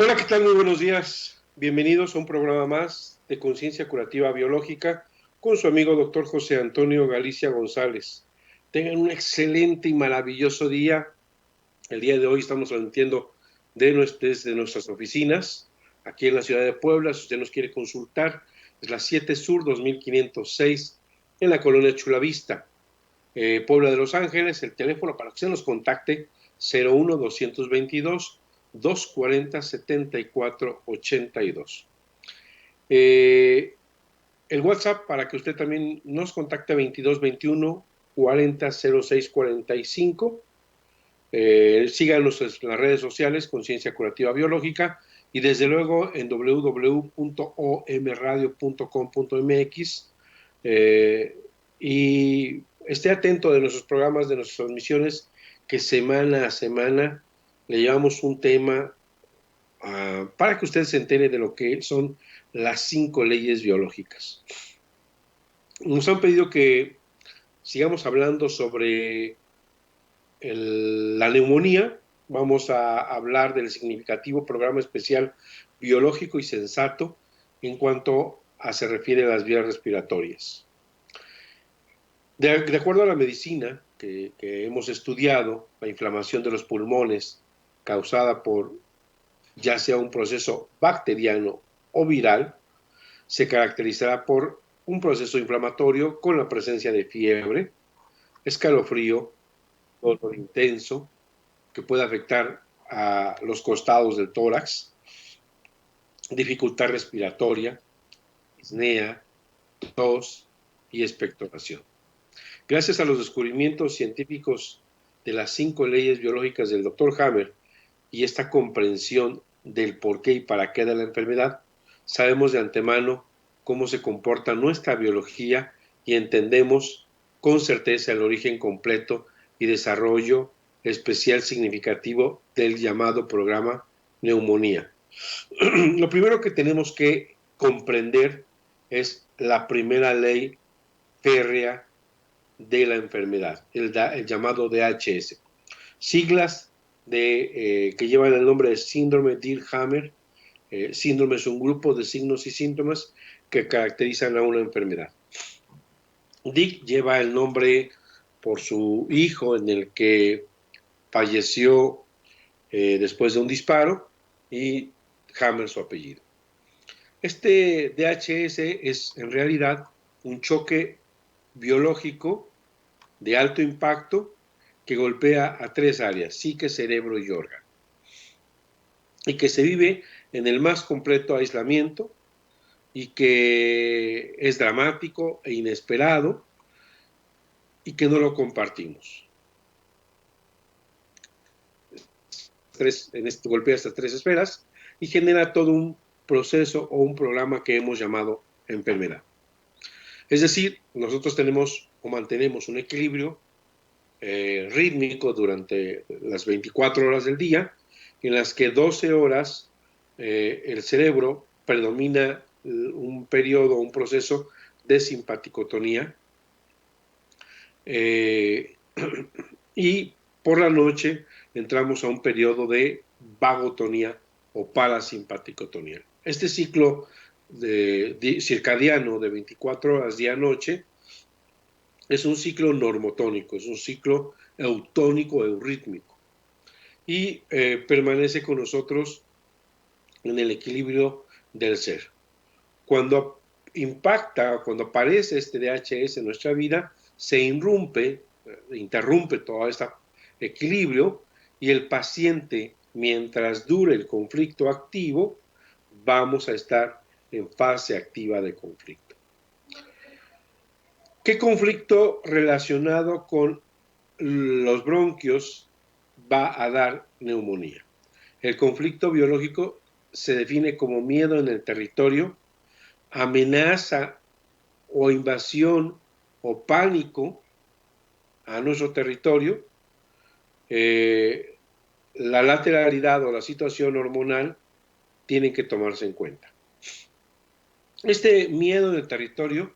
Hola, ¿qué tal? Muy buenos días. Bienvenidos a un programa más de Conciencia Curativa Biológica con su amigo doctor José Antonio Galicia González. Tengan un excelente y maravilloso día. El día de hoy estamos transmitiendo desde nuestras oficinas aquí en la ciudad de Puebla. Si usted nos quiere consultar, es la 7 Sur 2506 en la colonia Chulavista, Puebla de Los Ángeles. El teléfono para que usted nos contacte: 01-222-240-7482. El WhatsApp para que usted también nos contacte: 2221 40 06 45. Síganos en las redes sociales, Conciencia Curativa Biológica, y desde luego en www.omradio.com.mx. Y esté atento de nuestros programas, de nuestras transmisiones, que semana a semana le llevamos un tema para que usted se entere de lo que son las 5 leyes biológicas. Nos han pedido que sigamos hablando sobre la neumonía. Vamos a hablar del significativo programa especial biológico y sensato en cuanto se refiere a las vías respiratorias. De acuerdo a la medicina que hemos estudiado, la inflamación de los pulmones causada por ya sea un proceso bacteriano o viral se caracterizará por un proceso inflamatorio con la presencia de fiebre, escalofrío, dolor intenso, que puede afectar a los costados del tórax, dificultad respiratoria, disnea, tos y expectoración. Gracias a los descubrimientos científicos de las 5 leyes biológicas del Dr. Hammer y esta comprensión del por qué y para qué de la enfermedad, sabemos de antemano cómo se comporta nuestra biología y entendemos con certeza el origen completo y desarrollo especial significativo del llamado programa neumonía. Lo primero que tenemos que comprender es la primera ley férrea de la enfermedad, el llamado DHS. Siglas que llevan el nombre de síndrome Dier-Hammer. Síndrome es un grupo de signos y síntomas que caracterizan a una enfermedad. Dick lleva el nombre por su hijo, en el que falleció después de un disparo, y Hammer su apellido. Este DHS es en realidad un choque biológico de alto impacto que golpea a 3 áreas: psique, cerebro y órgano, y que se vive en el más completo aislamiento y que es dramático e inesperado y que no lo compartimos. Golpea estas 3 esferas y genera todo un proceso o un programa que hemos llamado enfermedad. Es decir, nosotros tenemos o mantenemos un equilibrio rítmico durante las 24 horas del día, en las que 12 horas el cerebro predomina un periodo, un proceso de simpaticotonía, y por la noche entramos a un periodo de vagotonía o parasimpaticotonía. Este ciclo circadiano de 24 horas día-noche es un ciclo normotónico, es un ciclo eutónico, eurítmico, y permanece con nosotros en el equilibrio del ser. Cuando cuando aparece este DHS en nuestra vida, se interrumpe todo este equilibrio, y el paciente, mientras dure el conflicto activo, vamos a estar en fase activa de conflicto. ¿Qué conflicto relacionado con los bronquios va a dar neumonía? El conflicto biológico se define como miedo en el territorio, amenaza o invasión o pánico a nuestro territorio. La lateralidad o la situación hormonal tienen que tomarse en cuenta. Este miedo en el territorio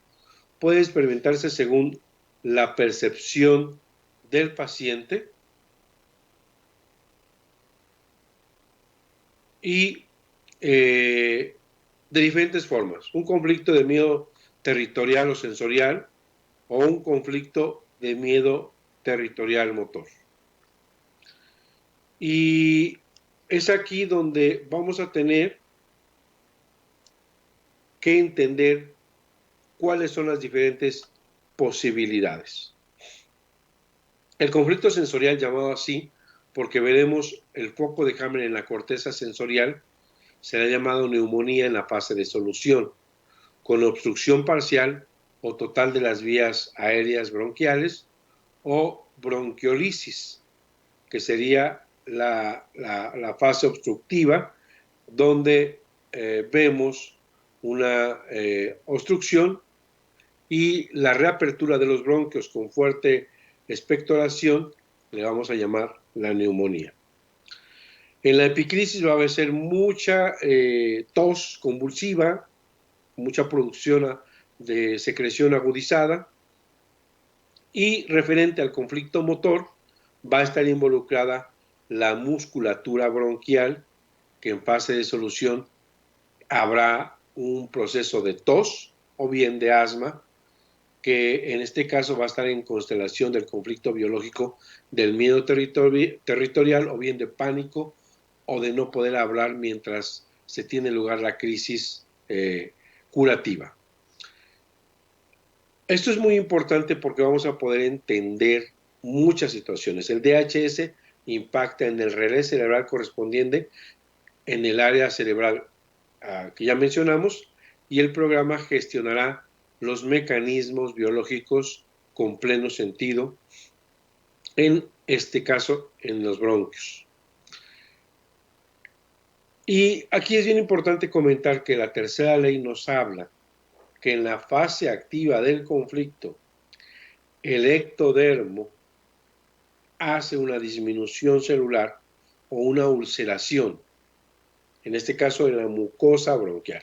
puede experimentarse según la percepción del paciente y de diferentes formas. Un conflicto de miedo territorial o sensorial o un conflicto de miedo territorial motor. Y es aquí donde vamos a tener que entender cuáles son las diferentes posibilidades. El conflicto sensorial, llamado así porque veremos el foco de Hammer en la corteza sensorial, será llamado neumonía en la fase de solución, con obstrucción parcial o total de las vías aéreas bronquiales o bronquiolisis, que sería la fase obstructiva, donde vemos una obstrucción y la reapertura de los bronquios con fuerte expectoración le vamos a llamar la neumonía. En la epicrisis va a haber mucha tos convulsiva, mucha producción de secreción agudizada, y referente al conflicto motor va a estar involucrada la musculatura bronquial, que en fase de solución habrá un proceso de tos o bien de asma, que en este caso va a estar en constelación del conflicto biológico del miedo territorial o bien de pánico o de no poder hablar mientras se tiene lugar la crisis curativa. Esto es muy importante porque vamos a poder entender muchas situaciones. El DHS impacta en el relé cerebral correspondiente en el área cerebral que ya mencionamos, y el programa gestionará los mecanismos biológicos con pleno sentido, en este caso en los bronquios. Y aquí es bien importante comentar que la tercera ley nos habla que en la fase activa del conflicto, el ectodermo hace una disminución celular o una ulceración, en este caso en la mucosa bronquial.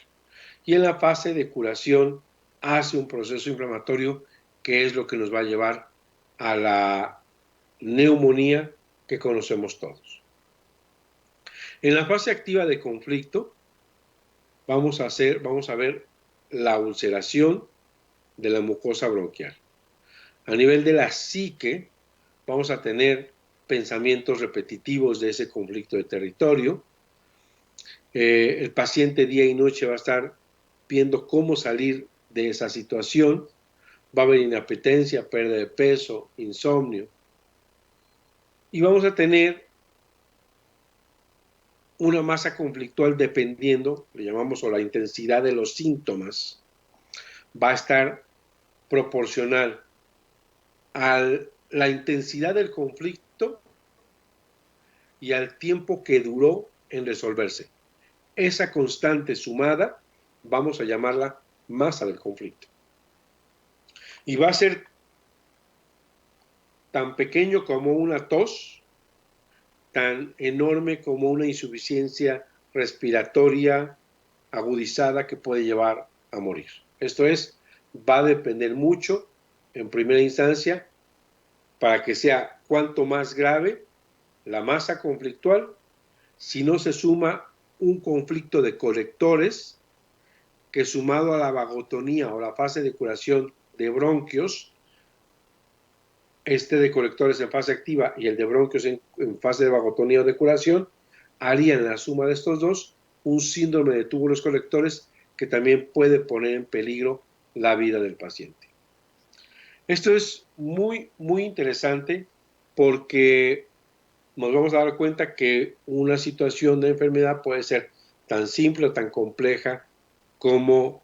Y en la fase de curación hace un proceso inflamatorio que es lo que nos va a llevar a la neumonía que conocemos todos. En la fase activa de conflicto vamos a ver la ulceración de la mucosa bronquial. A nivel de la psique vamos a tener pensamientos repetitivos de ese conflicto de territorio. El paciente día y noche va a estar viendo cómo salir de esa situación. Va a haber inapetencia, pérdida de peso, insomnio. Y vamos a tener una masa conflictual dependiendo, le llamamos, o la intensidad de los síntomas, va a estar proporcional a la intensidad del conflicto y al tiempo que duró en resolverse. Esa constante sumada vamos a llamarla masa del conflicto. Y va a ser tan pequeño como una tos, tan enorme como una insuficiencia respiratoria agudizada que puede llevar a morir. Esto es, va a depender mucho, en primera instancia, para que sea cuanto más grave la masa conflictual, si no se suma un conflicto de colectores que, sumado a la vagotonía o la fase de curación de bronquios, este de colectores en fase activa y el de bronquios en fase de vagotonía o de curación, harían la suma de estos dos un síndrome de túbulos colectores que también puede poner en peligro la vida del paciente. Esto es muy, muy interesante porque nos vamos a dar cuenta que una situación de enfermedad puede ser tan simple o tan compleja como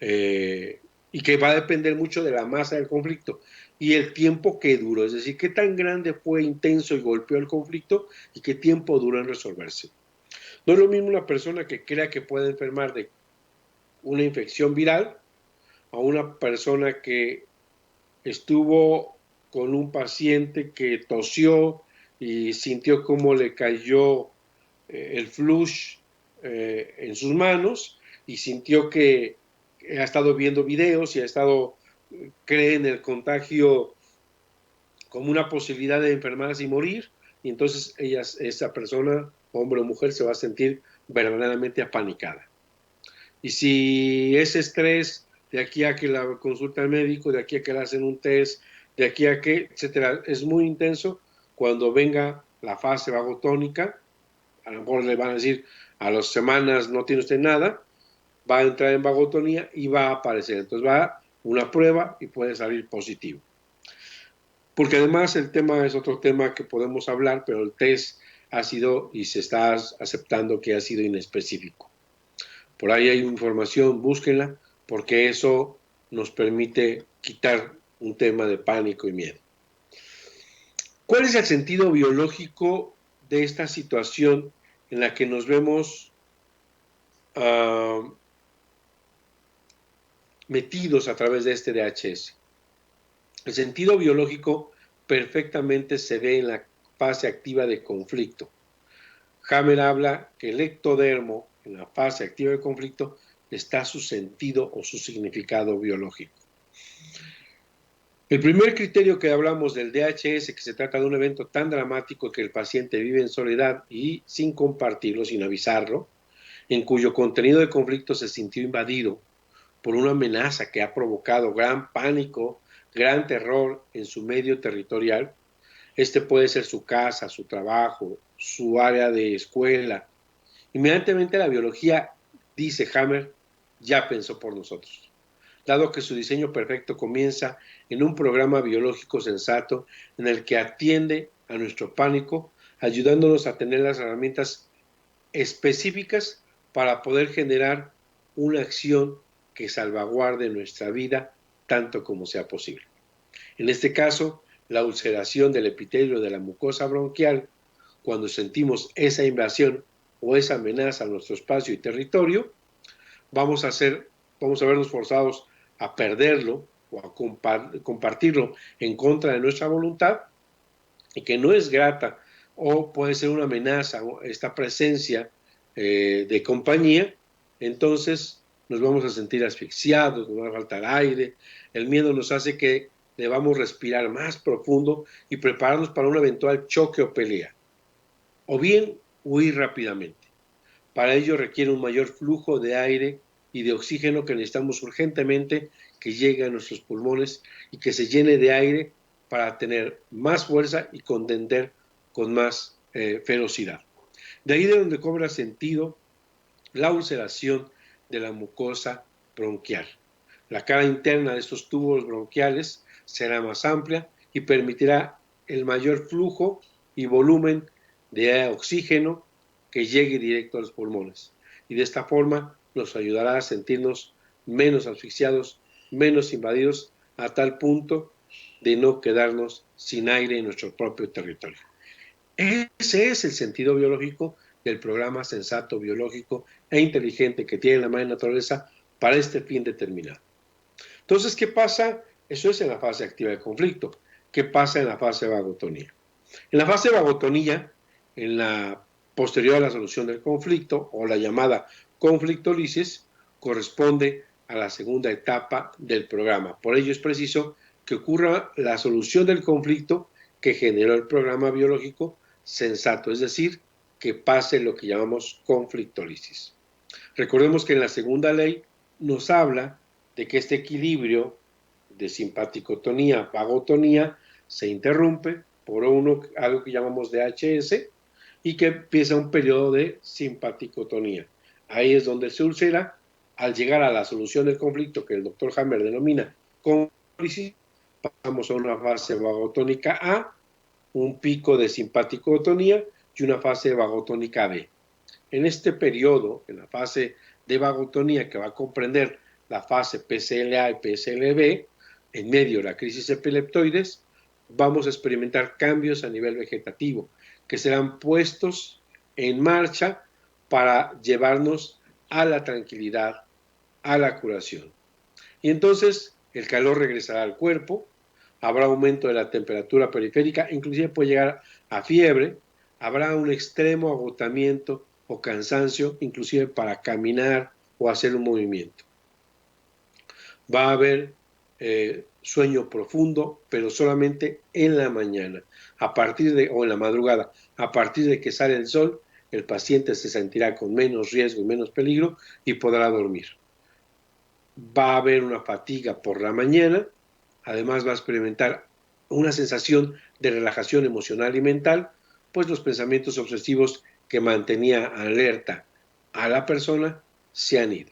y que va a depender mucho de la masa del conflicto y el tiempo que duró, es decir, qué tan grande fue, intenso y golpeó el conflicto y qué tiempo duró en resolverse. No es lo mismo una persona que crea que puede enfermar de una infección viral a una persona que estuvo con un paciente que tosió y sintió cómo le cayó el flush en sus manos y sintió que ha estado viendo videos y ha estado, cree en el contagio como una posibilidad de enfermarse y morir, y entonces esa persona, hombre o mujer, se va a sentir verdaderamente apanicada. Y si ese estrés, de aquí a que la consulta al médico, de aquí a que le hacen un test, de aquí a que, etcétera, es muy intenso, cuando venga la fase vagotónica, a lo mejor le van a decir a las semanas no tiene usted nada, va a entrar en vagotonía y va a aparecer. Entonces va una prueba y puede salir positivo. Porque además el tema es otro tema que podemos hablar, pero el test ha sido y se está aceptando que ha sido inespecífico. Por ahí hay información, búsquenla, porque eso nos permite quitar un tema de pánico y miedo. ¿Cuál es el sentido biológico de esta situación en la que nos vemos metidos a través de este DHS? El sentido biológico perfectamente se ve en la fase activa de conflicto. Hammer habla que el ectodermo, en la fase activa de conflicto, está su sentido o su significado biológico. El primer criterio que hablamos del DHS, que se trata de un evento tan dramático que el paciente vive en soledad y sin compartirlo, sin avisarlo, en cuyo contenido de conflicto se sintió invadido por una amenaza que ha provocado gran pánico, gran terror en su medio territorial. Este puede ser su casa, su trabajo, su área de escuela. Inmediatamente la biología, dice Hammer, ya pensó por nosotros, dado que su diseño perfecto comienza en un programa biológico sensato en el que atiende a nuestro pánico, ayudándonos a tener las herramientas específicas para poder generar una acción que salvaguarde nuestra vida tanto como sea posible. En este caso, la ulceración del epitelio de la mucosa bronquial, cuando sentimos esa invasión o esa amenaza a nuestro espacio y territorio, vamos a vernos forzados a perderlo o a compartirlo en contra de nuestra voluntad y que no es grata o puede ser una amenaza esta presencia de compañía, entonces nos vamos a sentir asfixiados, nos va a faltar aire, el miedo nos hace que debamos respirar más profundo y prepararnos para un eventual choque o pelea, o bien huir rápidamente. Para ello requiere un mayor flujo de aire y de oxígeno que necesitamos urgentemente que llegue a nuestros pulmones y que se llene de aire para tener más fuerza y contender con más ferocidad. De ahí de donde cobra sentido la ulceración de la mucosa bronquial. La cara interna de estos tubos bronquiales será más amplia y permitirá el mayor flujo y volumen de oxígeno que llegue directo a los pulmones. Y de esta forma nos ayudará a sentirnos menos asfixiados, menos invadidos, a tal punto de no quedarnos sin aire en nuestro propio territorio. Ese es el sentido biológico del programa sensato, biológico e inteligente que tiene la madre naturaleza para este fin determinado. Entonces, ¿qué pasa? Eso es en la fase activa de conflicto. ¿Qué pasa en la fase de vagotonía? En la fase de vagotonía, en la posterior a la solución del conflicto o la llamada conflictólisis, corresponde a la segunda etapa del programa. Por ello es preciso que ocurra la solución del conflicto que generó el programa biológico sensato, es decir, que pase lo que llamamos conflictólisis. Recordemos que en la segunda ley nos habla de que este equilibrio de simpaticotonía, vagotonía, se interrumpe por algo que llamamos DHS y que empieza un periodo de simpaticotonía. Ahí es donde se ulcera. Al llegar a la solución del conflicto que el doctor Hammer denomina conflictólisis, pasamos a una fase vagotónica A, un pico de simpaticotonía y una fase vagotónica B. En este periodo, en la fase de vagotonía que va a comprender la fase PCLA y PCLB, en medio de la crisis epileptoides, vamos a experimentar cambios a nivel vegetativo que serán puestos en marcha para llevarnos a la tranquilidad, a la curación. Y entonces el calor regresará al cuerpo, habrá aumento de la temperatura periférica, inclusive puede llegar a fiebre, habrá un extremo agotamiento o cansancio, inclusive para caminar o hacer un movimiento. Va a haber sueño profundo, pero solamente en la mañana, o en la madrugada. A partir de que sale el sol, el paciente se sentirá con menos riesgo y menos peligro y podrá dormir. Va a haber una fatiga por la mañana, además va a experimentar una sensación de relajación emocional y mental, pues los pensamientos obsesivos que mantenía alerta a la persona se han ido.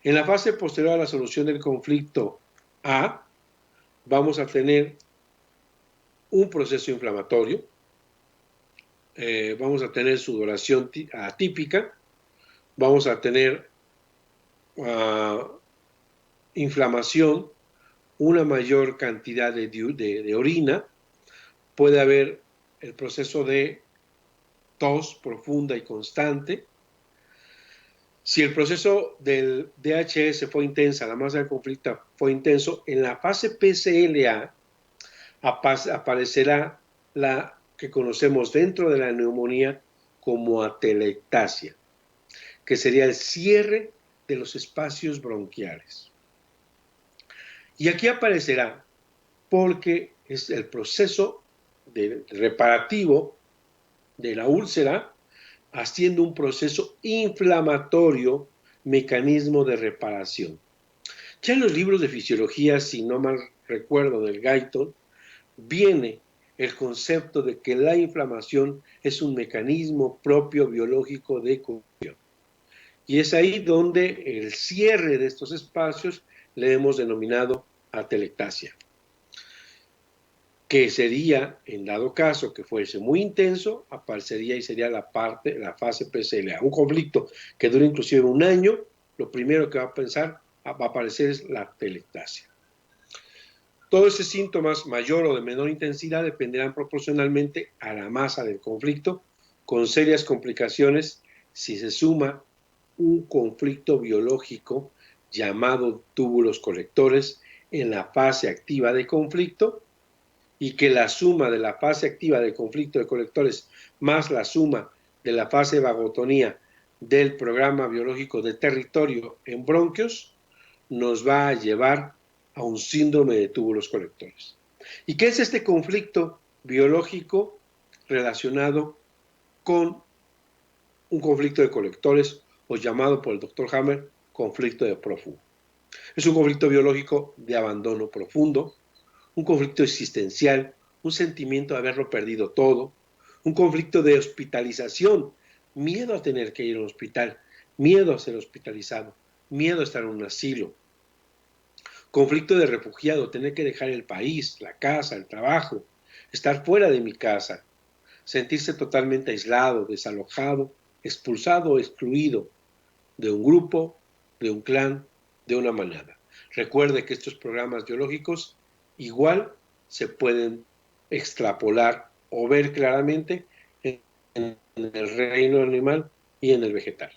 En la fase posterior a la solución del conflicto A, vamos a tener un proceso inflamatorio, vamos a tener sudoración atípica, vamos a tener inflamación, una mayor cantidad de orina, puede haber el proceso de tos profunda y constante. Si el proceso del DHS fue intensa, la masa del conflicto fue intenso, en la fase PCLA aparecerá la que conocemos dentro de la neumonía como atelectasia, que sería el cierre de los espacios bronquiales. Y aquí aparecerá porque es el proceso reparativo de la úlcera haciendo un proceso inflamatorio, mecanismo de reparación. Ya en los libros de fisiología, si no mal recuerdo, del Guyton, viene el concepto de que la inflamación es un mecanismo propio biológico de curación. Y es ahí donde el cierre de estos espacios le hemos denominado atelectasia, que sería, en dado caso que fuese muy intenso, aparecería y sería la fase PCLA. Un conflicto que dura inclusive un año, lo primero que va a aparecer es la atelectasia. Todos estos síntomas, mayor o de menor intensidad, dependerán proporcionalmente a la masa del conflicto, con serias complicaciones si se suma un conflicto biológico llamado túbulos colectores en la fase activa de conflicto, y que la suma de la fase activa del conflicto de colectores más la suma de la fase vagotonía del programa biológico de territorio en bronquios nos va a llevar a un síndrome de túbulos colectores. ¿Y qué es este conflicto biológico relacionado con un conflicto de colectores o llamado por el doctor Hammer conflicto de prófugo? Es un conflicto biológico de abandono profundo, un conflicto existencial, un sentimiento de haberlo perdido todo, un conflicto de hospitalización, miedo a tener que ir a un hospital, miedo a ser hospitalizado, miedo a estar en un asilo, conflicto de refugiado, tener que dejar el país, la casa, el trabajo, estar fuera de mi casa, sentirse totalmente aislado, desalojado, expulsado o excluido de un grupo, de un clan, de una manada. Recuerde que estos programas biológicos igual se pueden extrapolar o ver claramente en el reino animal y en el vegetal.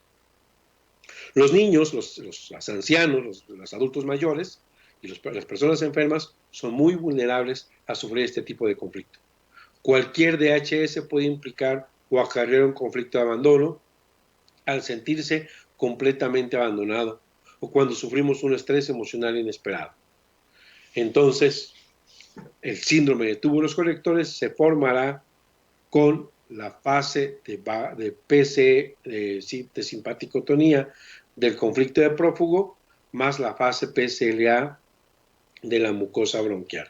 Los niños, los ancianos, los adultos mayores y las personas enfermas son muy vulnerables a sufrir este tipo de conflicto. Cualquier DHS puede implicar o acarrear un conflicto de abandono al sentirse completamente abandonado o cuando sufrimos un estrés emocional inesperado. Entonces, el síndrome de túbulos colectores se formará con la fase de PC, de simpaticotonía del conflicto de prófugo, más la fase PCLA de la mucosa bronquial.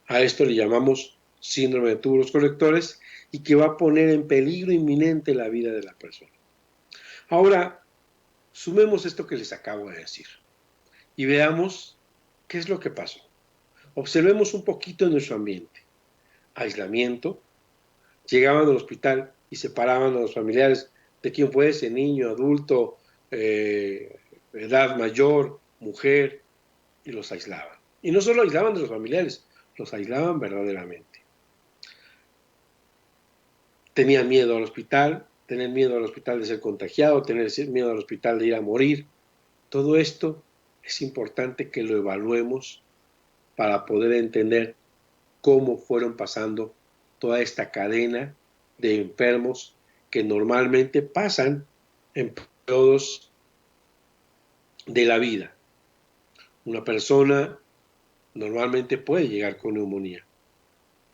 A esto le llamamos síndrome de túbulos colectores y que va a poner en peligro inminente la vida de la persona. Ahora, sumemos esto que les acabo de decir y veamos qué es lo que pasó. Observemos un poquito en nuestro ambiente. Aislamiento, llegaban al hospital y separaban a los familiares de quién fuese, niño, adulto, edad mayor, mujer, y los aislaban. Y no solo aislaban de los familiares, los aislaban verdaderamente. Tenían miedo al hospital, tenían miedo al hospital de ser contagiado, tenían miedo al hospital de ir a morir. Todo esto es importante que lo evaluemos para poder entender cómo fueron pasando toda esta cadena de enfermos que normalmente pasan en periodos de la vida. Una persona normalmente puede llegar con neumonía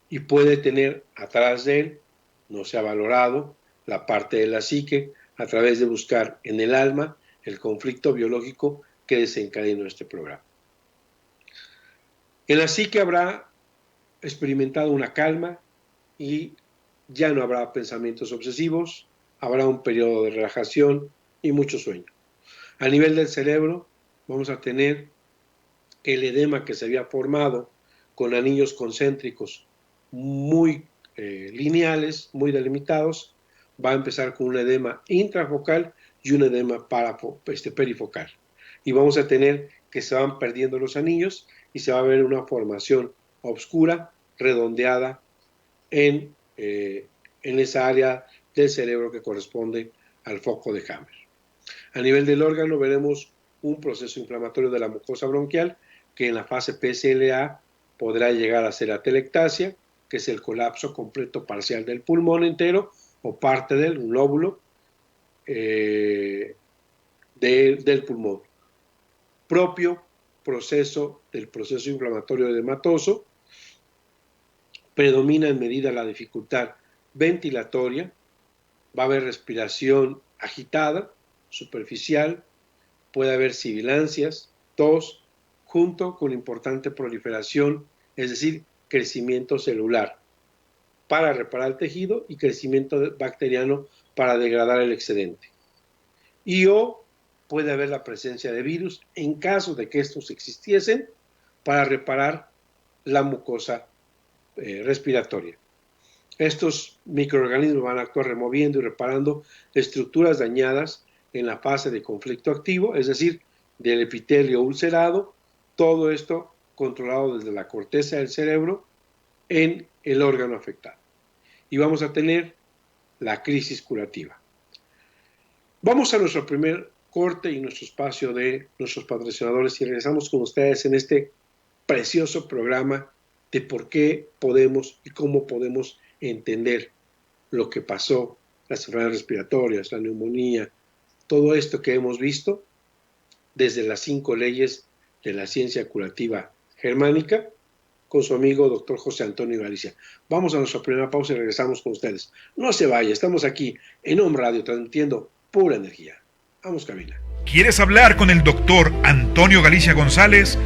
y puede tener atrás de él, no se ha valorado, la parte de la psique, a través de buscar en el alma el conflicto biológico que desencadenó este programa. En la psique habrá experimentado una calma y ya no habrá pensamientos obsesivos, habrá un periodo de relajación y mucho sueño. A nivel del cerebro vamos a tener el edema que se había formado con anillos concéntricos muy lineales, muy delimitados, va a empezar con un edema intrafocal y un edema perifocal. Y vamos a tener que se van perdiendo los anillos y se va a ver una formación oscura, redondeada en esa área del cerebro que corresponde al foco de Hammer. A nivel del órgano veremos un proceso inflamatorio de la mucosa bronquial que en la fase PSLA podrá llegar a ser atelectasia, que es el colapso completo parcial del pulmón entero o parte del lóbulo del pulmón. Propio proceso del proceso inflamatorio edematoso, predomina en medida la dificultad ventilatoria, va a haber respiración agitada, superficial, puede haber sibilancias, tos, junto con importante proliferación, es decir, crecimiento celular para reparar el tejido y crecimiento bacteriano para degradar el excedente. Y o puede haber la presencia de virus en caso de que estos existiesen para reparar la mucosa respiratoria. Estos microorganismos van a actuar removiendo y reparando estructuras dañadas en la fase de conflicto activo, es decir, del epitelio ulcerado, todo esto controlado desde la corteza del cerebro en el órgano afectado. Y vamos a tener la crisis curativa. Vamos a nuestro primer corte y nuestro espacio de nuestros patrocinadores y regresamos con ustedes en este precioso programa de por qué podemos y cómo podemos entender lo que pasó, las enfermedades respiratorias, la neumonía, todo esto que hemos visto desde las 5 leyes de la ciencia curativa germánica con su amigo doctor José Antonio Galicia. Vamos a nuestra primera pausa y regresamos con ustedes. No se vaya, estamos aquí en Home Radio transmitiendo pura energía. Vamos, cabina. ¿Quieres hablar con el doctor Antonio Galicia González?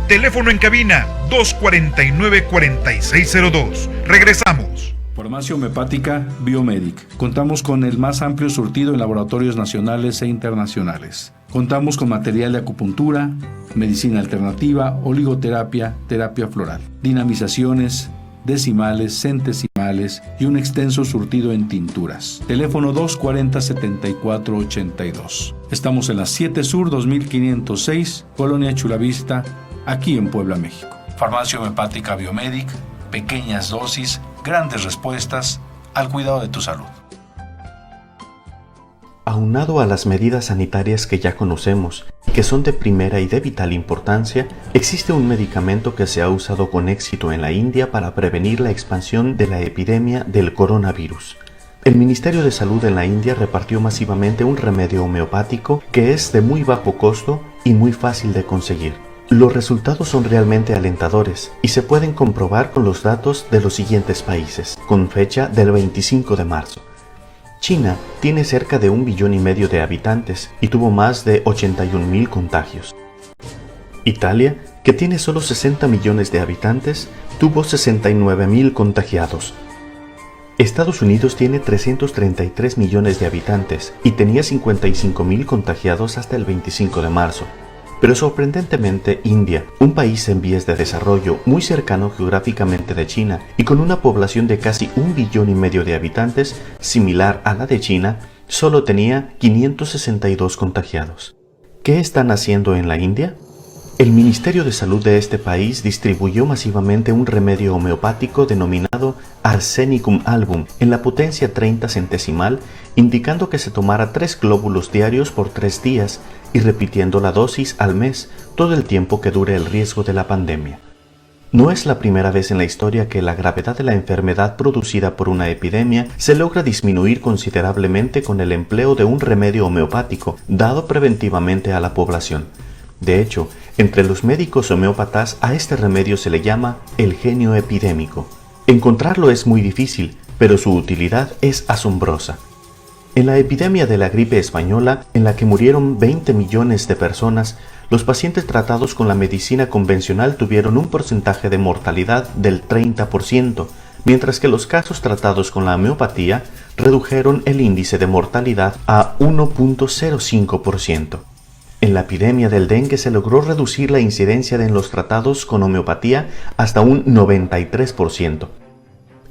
Teléfono en cabina 249-4602. Regresamos. Farmacia Homeopática Biomedic. Contamos con el más amplio surtido en laboratorios nacionales e internacionales. Contamos con material de acupuntura, medicina alternativa, oligoterapia, terapia floral, dinamizaciones, decimales, centesimales y un extenso surtido en tinturas. Teléfono 240-7482. Estamos en la 7 Sur 2506, Colonia Chulavista, aquí en Puebla, México. Farmacia Homeopática Biomedic, pequeñas dosis, grandes respuestas al cuidado de tu salud. Aunado a las medidas sanitarias que ya conocemos y que son de primera y de vital importancia, existe un medicamento que se ha usado con éxito en la India para prevenir la expansión de la epidemia del coronavirus. El Ministerio de Salud en la India repartió masivamente un remedio homeopático que es de muy bajo costo y muy fácil de conseguir. Los resultados son realmente alentadores y se pueden comprobar con los datos de los siguientes países, con fecha del 25 de marzo. China tiene cerca de 1,5 billones de habitantes y tuvo más de 81,000 contagios. Italia, que tiene solo 60 millones de habitantes, tuvo 69,000 contagiados. Estados Unidos tiene 333 millones de habitantes y tenía 55,000 contagiados hasta el 25 de marzo. Pero sorprendentemente, India, un país en vías de desarrollo muy cercano geográficamente de China y con una población de casi 1,5 billones de habitantes, similar a la de China, solo tenía 562 contagiados. ¿Qué están haciendo en la India? El Ministerio de Salud de este país distribuyó masivamente un remedio homeopático denominado Arsenicum album en la potencia 30 centesimal, indicando que se tomara 3 glóbulos diarios por 3 días y repitiendo la dosis al mes todo el tiempo que dure el riesgo de la pandemia. No es la primera vez en la historia que la gravedad de la enfermedad producida por una epidemia se logra disminuir considerablemente con el empleo de un remedio homeopático dado preventivamente a la población. De hecho, entre los médicos homeópatas a este remedio se le llama el genio epidémico. Encontrarlo es muy difícil, pero su utilidad es asombrosa. En la epidemia de la gripe española, en la que murieron 20 millones de personas, los pacientes tratados con la medicina convencional tuvieron un porcentaje de mortalidad del 30%, mientras que los casos tratados con la homeopatía redujeron el índice de mortalidad a 1.05%. En la epidemia del dengue se logró reducir la incidencia en los tratados con homeopatía hasta un 93%.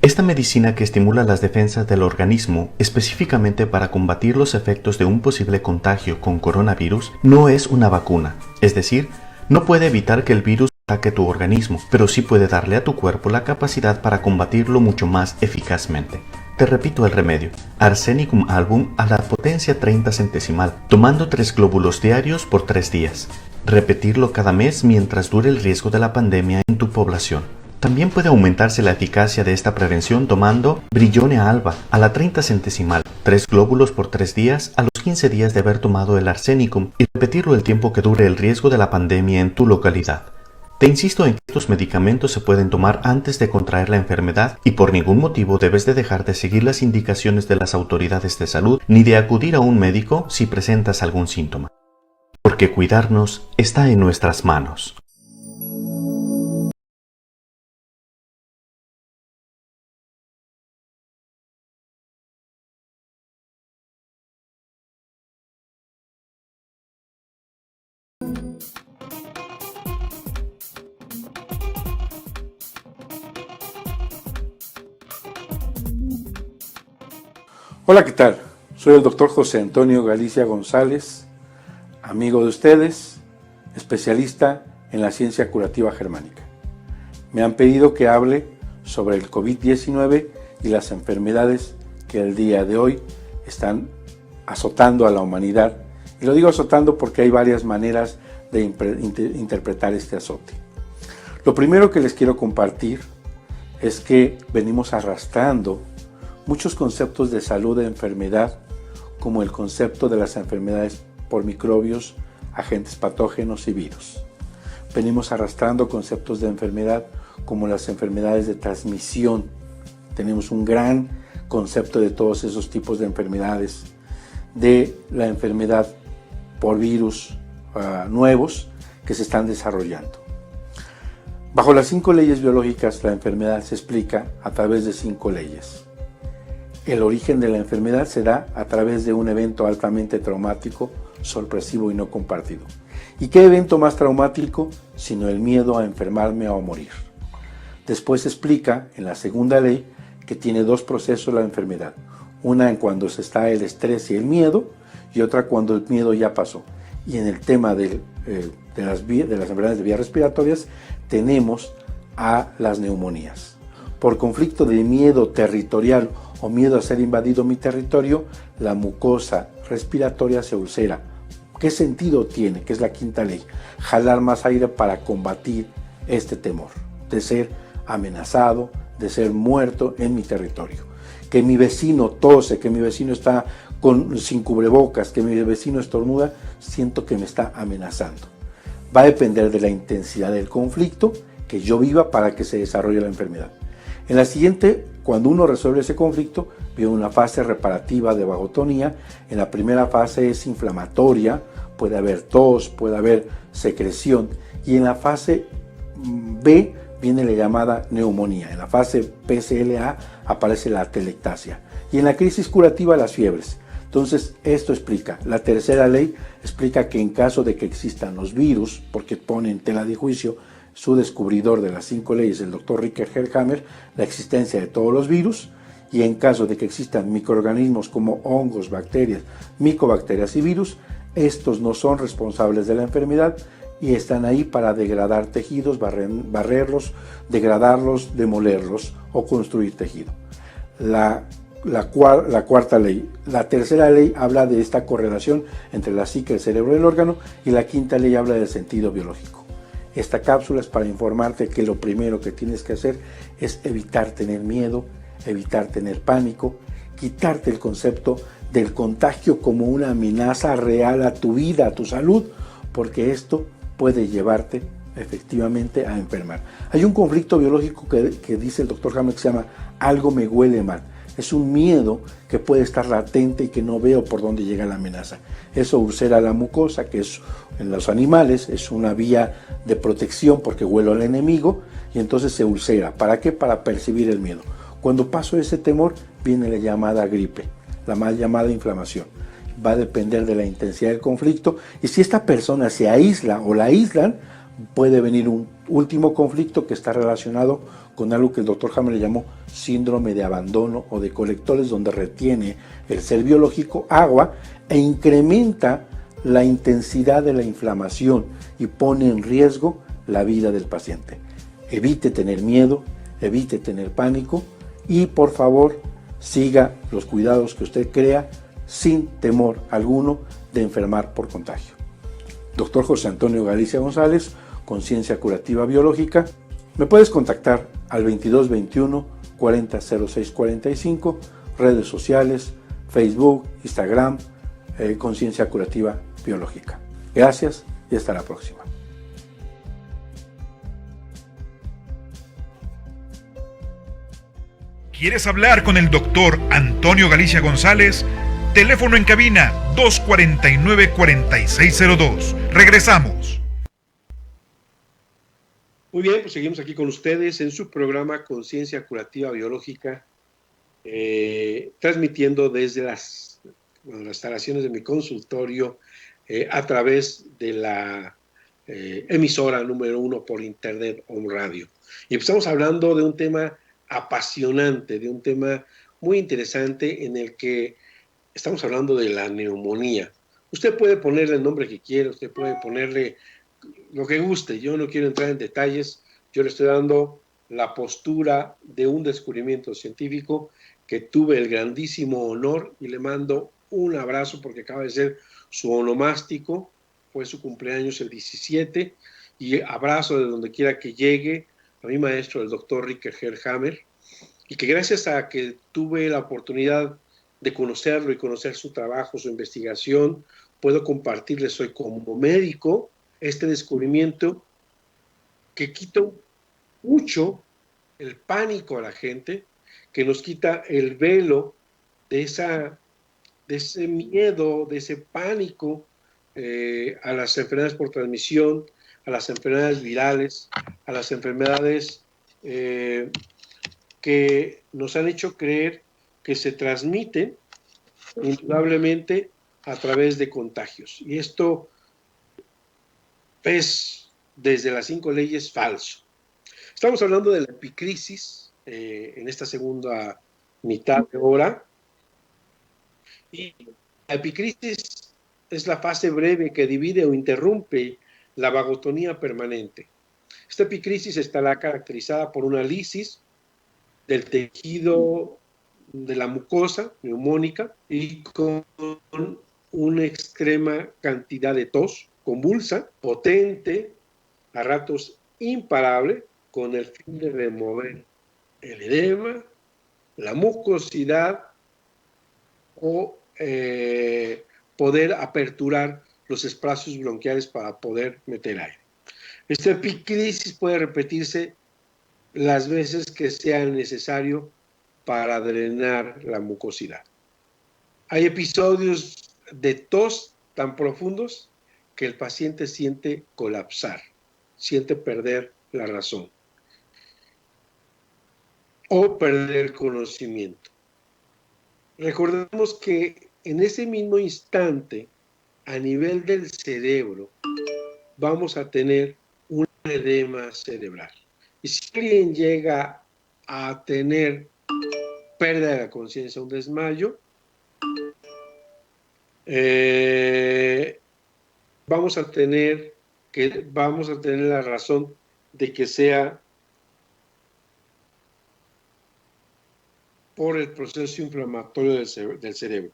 Esta medicina que estimula las defensas del organismo específicamente para combatir los efectos de un posible contagio con coronavirus no es una vacuna, es decir, no puede evitar que el virus ataque tu organismo, pero sí puede darle a tu cuerpo la capacidad para combatirlo mucho más eficazmente. Te repito el remedio: Arsenicum album a la potencia 30 centesimal, tomando 3 glóbulos diarios por 3 días. Repetirlo cada mes mientras dure el riesgo de la pandemia en tu población. También puede aumentarse la eficacia de esta prevención tomando Brillone alba a la 30 centesimal, 3 glóbulos por 3 días a los 15 días de haber tomado el arsenicum y repetirlo el tiempo que dure el riesgo de la pandemia en tu localidad. Te insisto en que estos medicamentos se pueden tomar antes de contraer la enfermedad y por ningún motivo debes de dejar de seguir las indicaciones de las autoridades de salud ni de acudir a un médico si presentas algún síntoma. Porque cuidarnos está en nuestras manos. Hola, ¿qué tal? Soy el doctor José Antonio Galicia González, amigo de ustedes, especialista en la ciencia curativa germánica. Me han pedido que hable sobre el COVID-19 y las enfermedades que el día de hoy están azotando a la humanidad. Y lo digo azotando porque hay varias maneras de interpretar este azote. Lo primero que les quiero compartir es que venimos arrastrando muchos conceptos de salud de enfermedad, como el concepto de las enfermedades por microbios, agentes patógenos y virus. Venimos arrastrando conceptos de enfermedad como las enfermedades de transmisión. Tenemos un gran concepto de todos esos tipos de enfermedades, de la enfermedad por virus nuevos que se están desarrollando. Bajo las 5 leyes biológicas, la enfermedad se explica a través de 5 leyes. El origen de la enfermedad se da a través de un evento altamente traumático, sorpresivo y no compartido. ¿Y qué evento más traumático sino el miedo a enfermarme o a morir? Después se explica en la segunda ley que tiene 2 procesos la enfermedad. Una en cuando se está el estrés y el miedo, y otra cuando el miedo ya pasó. Y en el tema de las enfermedades de vías respiratorias tenemos a las neumonías. Por conflicto de miedo territorial o miedo a ser invadido mi territorio, la mucosa respiratoria se ulcera. ¿Qué sentido tiene? Que es la 5ª ley. Jalar más aire para combatir este temor de ser amenazado, de ser muerto en mi territorio. Que mi vecino tose, que mi vecino está sin cubrebocas, que mi vecino estornuda, siento que me está amenazando. Va a depender de la intensidad del conflicto que yo viva para que se desarrolle la enfermedad. En la siguiente, cuando uno resuelve ese conflicto, viene una fase reparativa de vagotonía. En la primera fase es inflamatoria, puede haber tos, puede haber secreción. Y en la fase B viene la llamada neumonía. En la fase PCLA aparece la atelectasia. Y en la crisis curativa, las fiebres. Entonces, esto explica. La tercera ley explica que en caso de que existan los virus, porque pone en tela de juicio su descubridor de las 5 leyes, el doctor Richard Herrhammer, la existencia de todos los virus, y en caso de que existan microorganismos como hongos, bacterias, micobacterias y virus, estos no son responsables de la enfermedad y están ahí para degradar tejidos, barrerlos, degradarlos, demolerlos o construir tejido. La cuarta ley. La tercera ley habla de esta correlación entre la psique, el cerebro y el órgano, y la 5ª ley habla del sentido biológico. Esta cápsula es para informarte que lo primero que tienes que hacer es evitar tener miedo, evitar tener pánico, quitarte el concepto del contagio como una amenaza real a tu vida, a tu salud, porque esto puede llevarte efectivamente a enfermar. Hay un conflicto biológico que dice el doctor Hammer que se llama algo me huele mal. es un miedo que puede estar latente y que no veo por dónde llega la amenaza. Eso ulcera la mucosa, que es en los animales es una vía de protección porque huelo al enemigo y entonces se ulcera. ¿Para qué? Para percibir el miedo. Cuando paso ese temor viene la llamada gripe, la mal llamada inflamación. Va a depender de la intensidad del conflicto y si esta persona se aísla o la aíslan, puede venir un último conflicto que está relacionado con algo que el doctor Hammer le llamó síndrome de abandono o de colectores, donde retiene el ser biológico agua e incrementa la intensidad de la inflamación y pone en riesgo la vida del paciente. Evite tener miedo, evite tener pánico y por favor siga los cuidados que usted crea sin temor alguno de enfermar por contagio. Doctor José Antonio Galicia González, Conciencia Curativa Biológica. Me puedes contactar al 2221 400645, redes sociales, Facebook, Instagram, Conciencia Curativa Biológica. Gracias y hasta la próxima. ¿Quieres hablar con el doctor Antonio Galicia González? Teléfono en cabina 249-4602. Regresamos. Muy bien, pues seguimos aquí con ustedes en su programa Conciencia Curativa Biológica, transmitiendo desde las instalaciones de mi consultorio a través de la emisora número 1 por internet Home Radio. Y empezamos hablando de un tema apasionante, de un tema muy interesante en el que estamos hablando de la neumonía. Usted puede ponerle el nombre que quiera, usted puede ponerle lo que guste. Yo no quiero entrar en detalles, yo le estoy dando la postura de un descubrimiento científico que tuve el grandísimo honor y le mando un abrazo porque acaba de ser su onomástico, fue su cumpleaños el 17 y abrazo de donde quiera que llegue a mi maestro, el doctor Rickeger Hammer, y que gracias a que tuve la oportunidad de conocerlo y conocer su trabajo, su investigación, puedo compartirles hoy como médico este descubrimiento que quita mucho el pánico a la gente, que nos quita el velo de ese miedo, de ese pánico a las enfermedades por transmisión, a las enfermedades virales, a las enfermedades que nos han hecho creer que se transmiten indudablemente a través de contagios. Y esto es, desde las 5 leyes, falso. Estamos hablando de la epicrisis en esta segunda mitad de hora. Y la epicrisis es la fase breve que divide o interrumpe la vagotonía permanente. Esta epicrisis estará caracterizada por una lisis del tejido de la mucosa neumónica y con una extrema cantidad de tos convulsa, potente, a ratos imparable, con el fin de remover el edema, la mucosidad o poder aperturar los espacios bronquiales para poder meter aire. Esta epicrisis puede repetirse las veces que sea necesario para drenar la mucosidad. Hay episodios de tos tan profundos que el paciente siente colapsar, siente perder la razón o perder conocimiento. Recordemos que en ese mismo instante, a nivel del cerebro, vamos a tener un edema cerebral. Y si alguien llega a tener pérdida de la conciencia, un desmayo, vamos a tener la razón de que sea por el proceso inflamatorio del cerebro.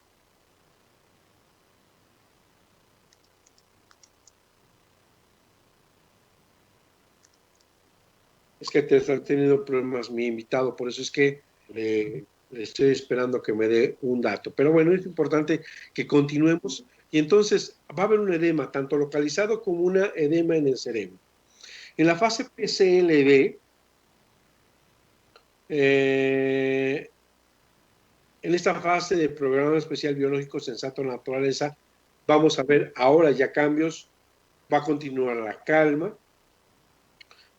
Es que te está teniendo problemas mi invitado, por eso es que le estoy esperando que me dé un dato. Pero bueno, es importante que continuemos. Y entonces va a haber un edema, tanto localizado como una edema en el cerebro. En la fase PCLB, En esta fase de programa especial biológico sensato naturaleza, vamos a ver ahora ya cambios, va a continuar la calma,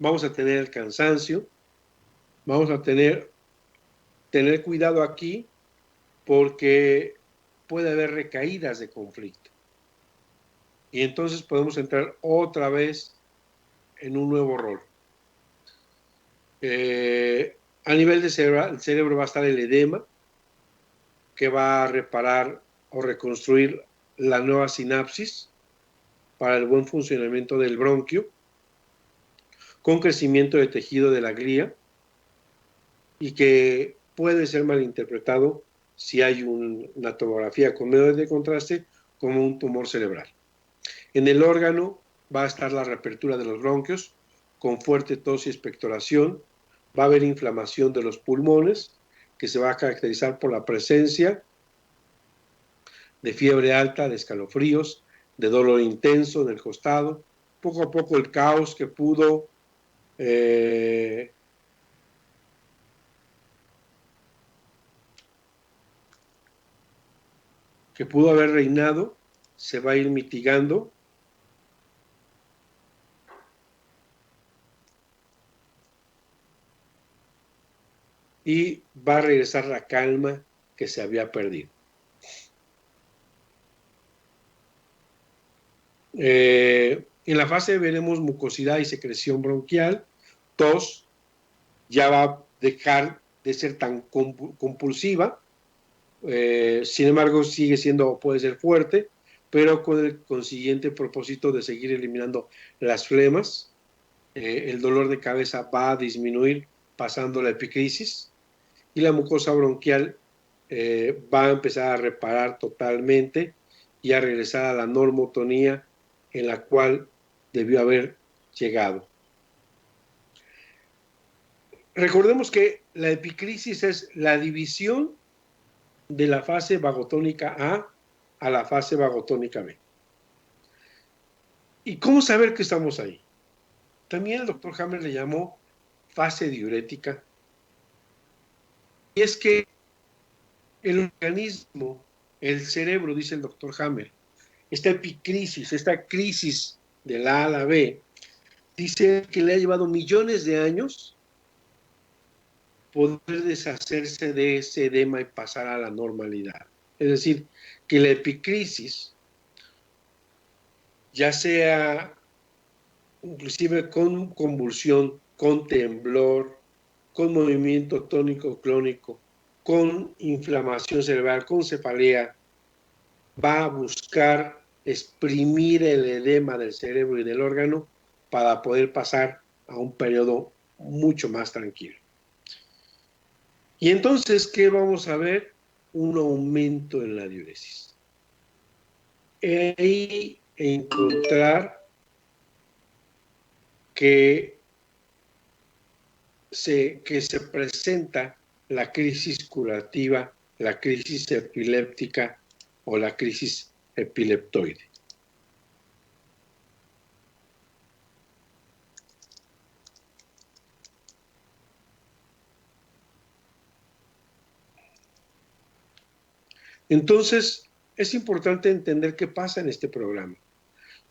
vamos a tener el cansancio, vamos a tener cuidado aquí porque puede haber recaídas de conflicto. Y entonces podemos entrar otra vez en un nuevo rol. A nivel de cerebro, el cerebro va a estar el edema, que va a reparar o reconstruir la nueva sinapsis para el buen funcionamiento del bronquio, con crecimiento de tejido de la glía, y que puede ser malinterpretado si hay una tomografía con medios de contraste como un tumor cerebral. En el órgano va a estar la reapertura de los bronquios con fuerte tos y expectoración, va a haber inflamación de los pulmones, que se va a caracterizar por la presencia de fiebre alta, de escalofríos, de dolor intenso en el costado, poco a poco el caos que pudo haber reinado, se va a ir mitigando. Y va a regresar la calma que se había perdido. En la fase veremos mucosidad y secreción bronquial, tos, ya va a dejar de ser tan compulsiva, sin embargo sigue siendo, puede ser fuerte, pero con el consiguiente propósito de seguir eliminando las flemas. El dolor de cabeza va a disminuir pasando la epicrisis, y la mucosa bronquial va a empezar a reparar totalmente y a regresar a la normotonía en la cual debió haber llegado. Recordemos que la epicrisis es la división de la fase vagotónica a la fase vagotónica B. ¿Y cómo saber que estamos ahí? También el doctor Hammer le llamó fase diurética. Y es que el organismo, el cerebro, dice el doctor Hammer, esta epicrisis, esta crisis de la A a la B, dice que le ha llevado millones de años poder deshacerse de ese edema y pasar a la normalidad. Es decir, que la epicrisis, ya sea inclusive con convulsión, con temblor, con movimiento tónico-clónico, con inflamación cerebral, con cefalea, va a buscar exprimir el edema del cerebro y del órgano para poder pasar a un periodo mucho más tranquilo. Y entonces, ¿qué vamos a ver? Un aumento en la diuresis. Y encontrar que se presenta la crisis curativa, la crisis epiléptica o la crisis epileptoide. Entonces, es importante entender qué pasa en este programa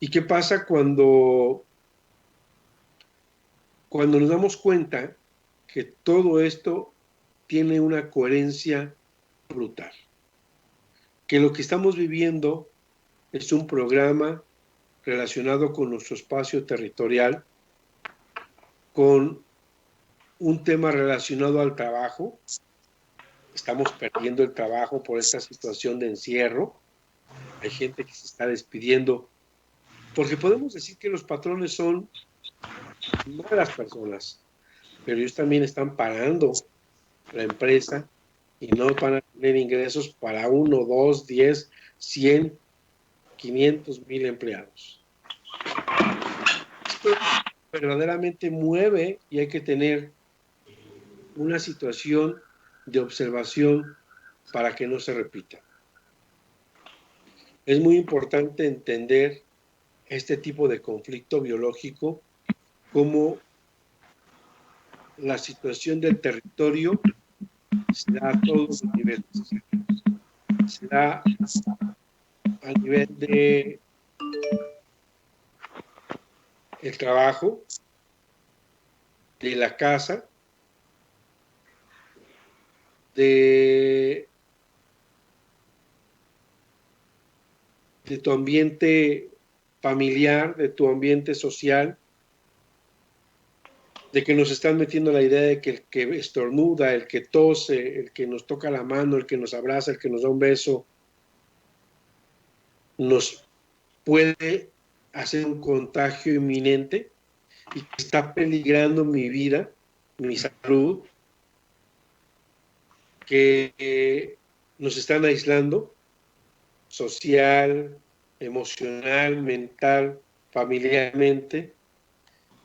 y qué pasa cuando nos damos cuenta que todo esto tiene una coherencia brutal. Que lo que estamos viviendo es un programa relacionado con nuestro espacio territorial, con un tema relacionado al trabajo. Estamos perdiendo el trabajo por esta situación de encierro. Hay gente que se está despidiendo, porque podemos decir que los patrones son malas personas, pero ellos también están parando la empresa y no van a tener ingresos para 1, 2, 10, 100, 500 mil empleados. Esto verdaderamente mueve y hay que tener una situación de observación para que no se repita. Es muy importante entender este tipo de conflicto biológico como la situación del territorio se da a todos los niveles. se da a nivel de el trabajo, de la casa, de tu ambiente familiar, de tu ambiente social, de que nos están metiendo la idea de que el que estornuda, el que tose, el que nos toca la mano, el que nos abraza, el que nos da un beso, nos puede hacer un contagio inminente y que está peligrando mi vida, mi salud, que nos están aislando social, emocional, mental, familiarmente,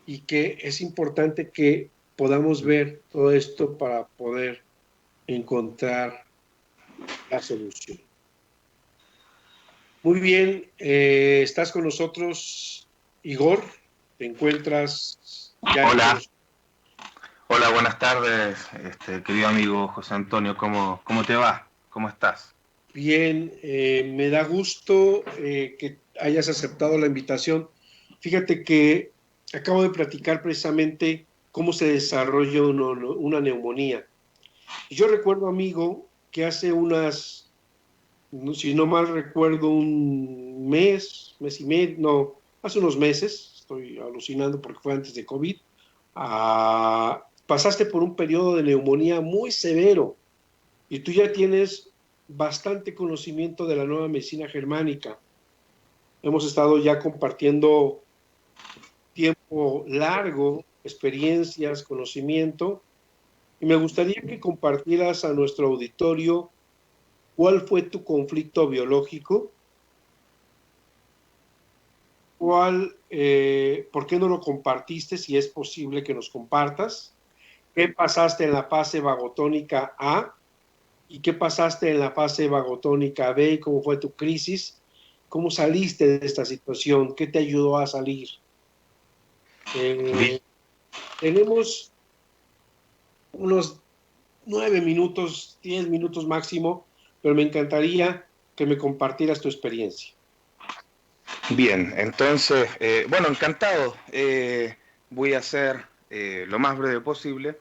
y que es importante que podamos ver todo esto para poder encontrar la solución. Muy bien, estás con nosotros, Igor. ¿Te encuentras ya? Hola, hola, buenas tardes, querido amigo José Antonio, ¿cómo te va? ¿Cómo estás? Bien, me da gusto que hayas aceptado la invitación. Fíjate que acabo de platicar precisamente cómo se desarrolla una neumonía. Y yo recuerdo, amigo, que hace si no mal recuerdo, un mes y medio, no, hace unos meses, estoy alucinando porque fue antes de COVID, pasaste por un periodo de neumonía muy severo y tú ya tienes bastante conocimiento de la nueva medicina germánica. Hemos estado ya compartiendo tiempo largo, experiencias, conocimiento, y me gustaría que compartieras a nuestro auditorio cuál fue tu conflicto biológico, por qué no lo compartiste, si es posible que nos compartas, qué pasaste en la fase vagotónica A y qué pasaste en la fase vagotónica B y cómo fue tu crisis, cómo saliste de esta situación, qué te ayudó a salir. Tenemos unos 9 minutos, 10 minutos máximo, pero me encantaría que me compartieras tu experiencia. Bien, entonces, bueno, encantado. Voy a ser lo más breve posible.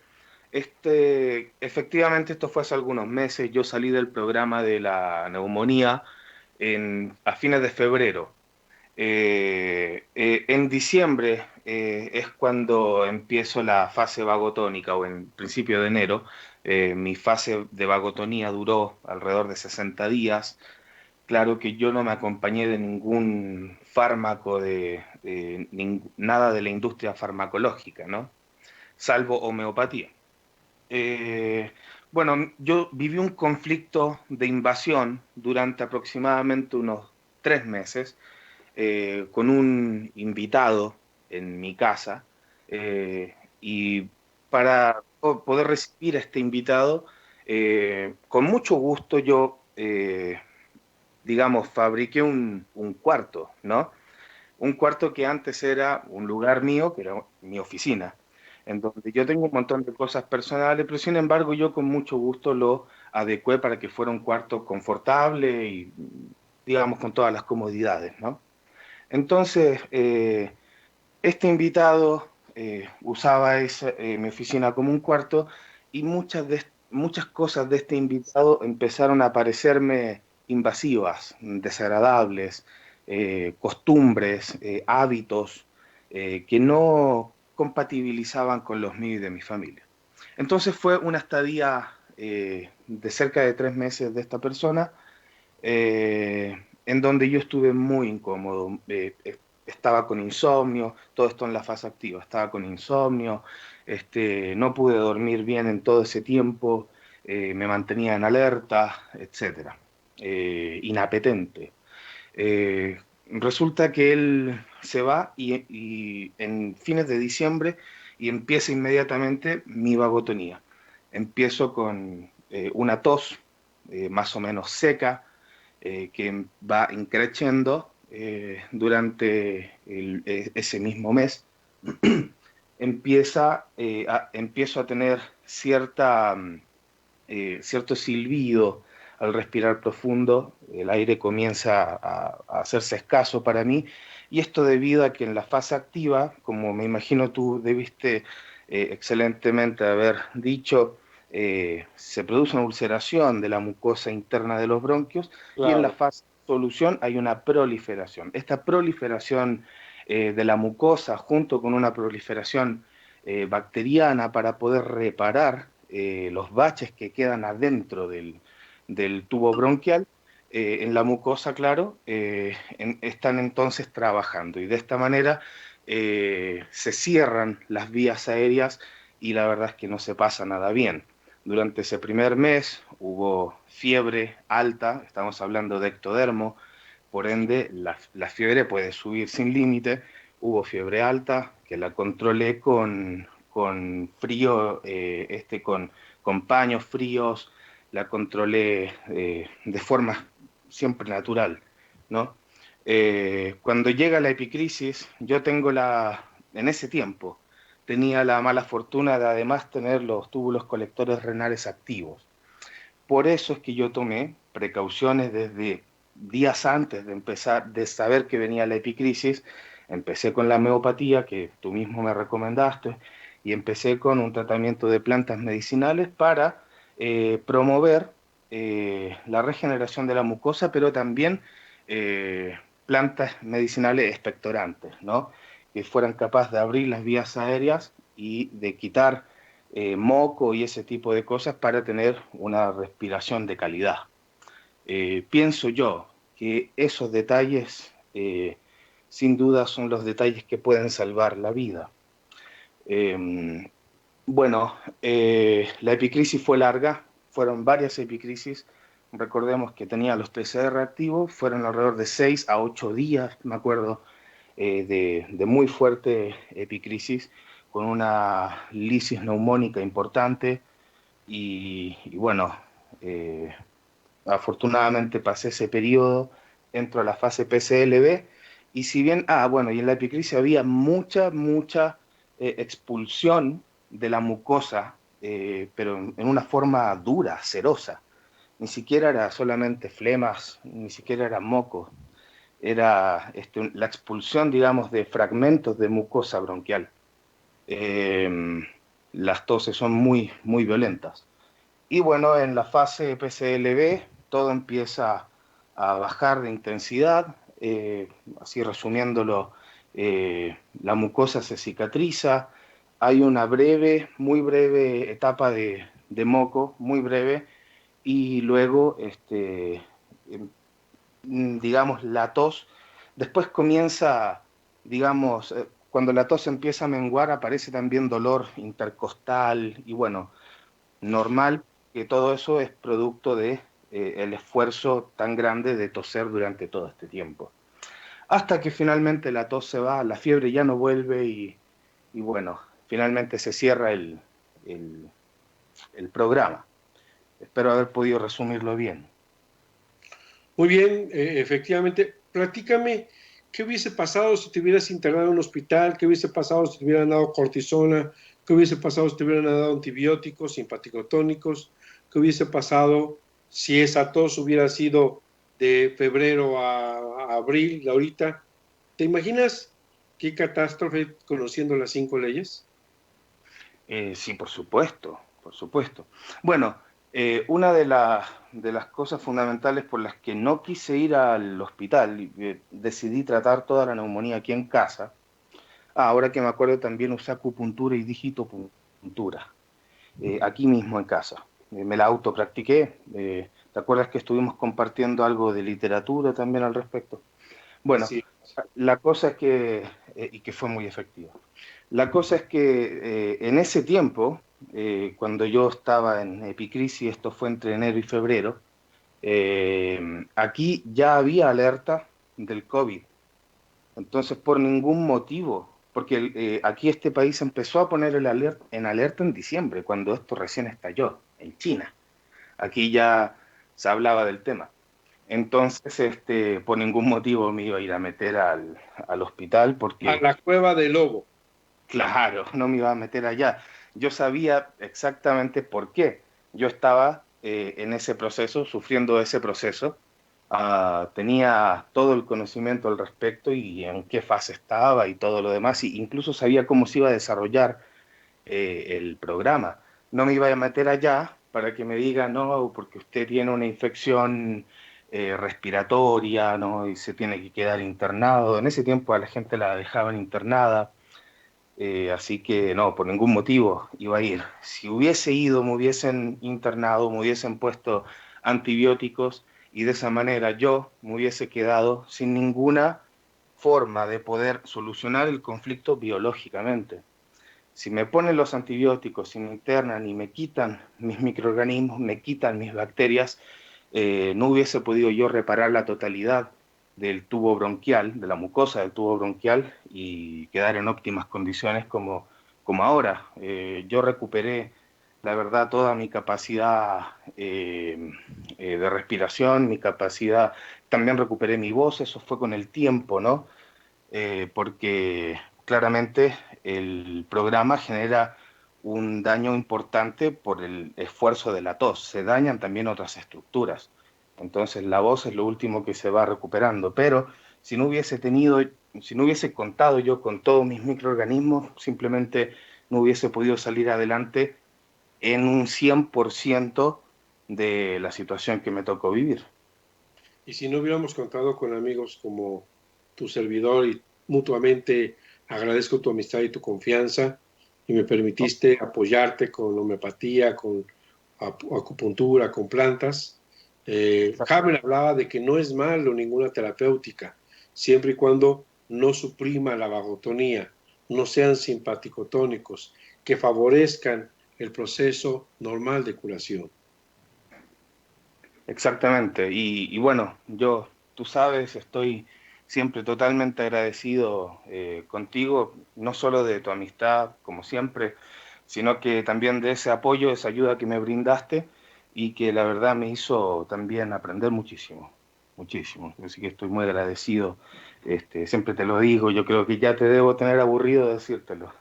Efectivamente, esto fue hace algunos meses. Yo salí del programa de la neumonía a fines de febrero. En diciembre es cuando empiezo la fase vagotónica, o en principio de enero. Mi fase de vagotonía duró alrededor de 60 días. Claro que yo no me acompañé de ningún fármaco, nada de la industria farmacológica, ¿no? Salvo homeopatía. Bueno, yo viví un conflicto de invasión durante aproximadamente unos 3 meses, con un invitado en mi casa, y para poder recibir a este invitado, con mucho gusto yo, digamos, fabriqué un cuarto, ¿no? Un cuarto que antes era un lugar mío, que era mi oficina, en donde yo tengo un montón de cosas personales, pero sin embargo yo con mucho gusto lo adecué para que fuera un cuarto confortable y, digamos, con todas las comodidades, ¿no? Entonces, este invitado usaba mi oficina como un cuarto, y muchas cosas de este invitado empezaron a parecerme invasivas, desagradables, costumbres, hábitos que no compatibilizaban con los míos y de mi familia. Entonces fue una estadía de cerca de 3 meses de esta persona, en donde yo estuve muy incómodo. Estaba con insomnio, todo esto en la fase activa, estaba con insomnio, no pude dormir bien en todo ese tiempo, me mantenía en alerta, etcétera, inapetente. Resulta que él se va y en fines de diciembre, y empieza inmediatamente mi vagotonía. Empiezo con una tos más o menos seca, que va increciendo durante ese mismo mes. Empiezo a tener cierto silbido al respirar profundo, el aire comienza a hacerse escaso para mí, y esto debido a que en la fase activa, como me imagino tú debiste excelentemente haber dicho, se produce una ulceración de la mucosa interna de los bronquios, y en la Claro. fase de solución hay una proliferación. Esta proliferación de la mucosa junto con una proliferación bacteriana para poder reparar los baches que quedan adentro del tubo bronquial, en la mucosa, claro, están entonces trabajando y de esta manera se cierran las vías aéreas y la verdad es que no se pasa nada bien. Durante ese primer mes hubo fiebre alta, estamos hablando de ectodermo, por ende la fiebre puede subir sin límite. Hubo fiebre alta que la controlé con frío, con paños fríos, la controlé de forma siempre natural, ¿no? Cuando llega la epicrisis, en ese tiempo, tenía la mala fortuna de además tener los túbulos colectores renales activos. Por eso es que yo tomé precauciones desde días antes de empezar, de saber que venía la epicrisis. Empecé con la homeopatía, que tú mismo me recomendaste, y empecé con un tratamiento de plantas medicinales para promover la regeneración de la mucosa, pero también eh, plantas medicinales expectorantes, ¿no? Que fueran capaces de abrir las vías aéreas y de quitar moco y ese tipo de cosas para tener una respiración de calidad. Pienso yo que esos detalles, sin duda, son los detalles que pueden salvar la vida. Eh, bueno, la epicrisis fue larga, fueron varias epicrisis. Recordemos que tenía los PCR activos, fueron alrededor de 6 a 8 días, me acuerdo, de muy fuerte epicrisis, con una lisis neumónica importante. Y bueno, eh, afortunadamente pasé ese periodo, entro a la fase PCLB, y si bien, bueno, y en la epicrisis había mucha expulsión de la mucosa, pero en una forma dura, cerosa. Ni siquiera era solamente flemas, ni siquiera era moco, era la expulsión, digamos, de fragmentos de mucosa bronquial. Eh, las toses son muy violentas. Y bueno, en la fase PCLB todo empieza a bajar de intensidad, así resumiéndolo, la mucosa se cicatriza, hay una muy breve etapa de moco, muy breve, y luego, digamos, la tos, después comienza, digamos, cuando la tos empieza a menguar, aparece también dolor intercostal, y bueno, normal que todo eso es producto de el esfuerzo tan grande de toser durante todo este tiempo. Hasta que finalmente la tos se va, la fiebre ya no vuelve y bueno, finalmente se cierra el, el programa. Espero haber podido resumirlo bien. Muy bien, efectivamente. Platícame, ¿qué hubiese pasado si te hubieras internado en un hospital? ¿Qué hubiese pasado si te hubieran dado cortisona? ¿Qué hubiese pasado si te hubieran dado antibióticos, simpaticotónicos? ¿Qué hubiese pasado si esa tos hubiera sido de febrero a abril, ahorita? ¿Te imaginas qué catástrofe conociendo las 5 leyes? Sí, por supuesto, por supuesto. Bueno, una de las cosas fundamentales por las que no quise ir al hospital y decidí tratar toda la neumonía aquí en casa. Ahora que me acuerdo también usé acupuntura y digitopuntura, aquí mismo en casa. Me la autopractiqué. ¿Te acuerdas que estuvimos compartiendo algo de literatura también al respecto? Bueno, Así. la cosa es que, y que fue muy efectiva. La cosa es que en ese tiempo, cuando yo estaba en epicrisis, esto fue entre enero y febrero, aquí ya había alerta del COVID. Entonces, por ningún motivo, porque aquí este país empezó a poner en alerta en diciembre, cuando esto recién estalló, en China. Aquí ya se hablaba del tema. Entonces, por ningún motivo me iba a ir a meter al hospital A porque, la cueva del lobo. claro, no me iba a meter allá. Yo sabía exactamente por qué. Yo estaba en ese proceso, sufriendo ese proceso. Tenía todo el conocimiento al respecto y en qué fase estaba y todo lo demás, y incluso sabía cómo se iba a desarrollar el programa. No me iba a meter allá para que me digan, no, porque usted tiene una infección respiratoria, ¿no? Y se tiene que quedar internado. En ese tiempo a la gente la dejaban internada, así que no, por ningún motivo iba a ir. Si hubiese ido, me hubiesen internado, me hubiesen puesto antibióticos y de esa manera yo me hubiese quedado sin ninguna forma de poder solucionar el conflicto biológicamente. Si me ponen los antibióticos, si me internan y me quitan mis microorganismos, me quitan mis bacterias, no hubiese podido yo reparar la totalidad del tubo bronquial, de la mucosa del tubo bronquial y quedar en óptimas condiciones como ahora. Yo recuperé, la verdad, toda mi capacidad de respiración, mi capacidad, también recuperé mi voz, eso fue con el tiempo, ¿no? Porque claramente el programa genera un daño importante por el esfuerzo de la tos. Se dañan también otras estructuras. Entonces la voz es lo último que se va recuperando. Pero si no hubiese tenido, si no hubiese contado yo con todos mis microorganismos, simplemente no hubiese podido salir adelante en un 100% de la situación que me tocó vivir. Y si no hubiéramos contado con amigos como tu servidor y mutuamente agradezco tu amistad y tu confianza y me permitiste apoyarte con homeopatía, con acupuntura, con plantas. Haber hablaba de que no es malo ninguna terapéutica, siempre y cuando no suprima la vagotonía, no sean simpaticotónicos, que favorezcan el proceso normal de curación. Exactamente. Y bueno, yo, tú sabes, estoy siempre totalmente agradecido contigo, no solo de tu amistad, como siempre, sino que también de ese apoyo, esa ayuda que me brindaste y que la verdad me hizo también aprender muchísimo, muchísimo. Así que estoy muy agradecido. Siempre te lo digo, yo creo que ya te debo tener aburrido de decírtelo.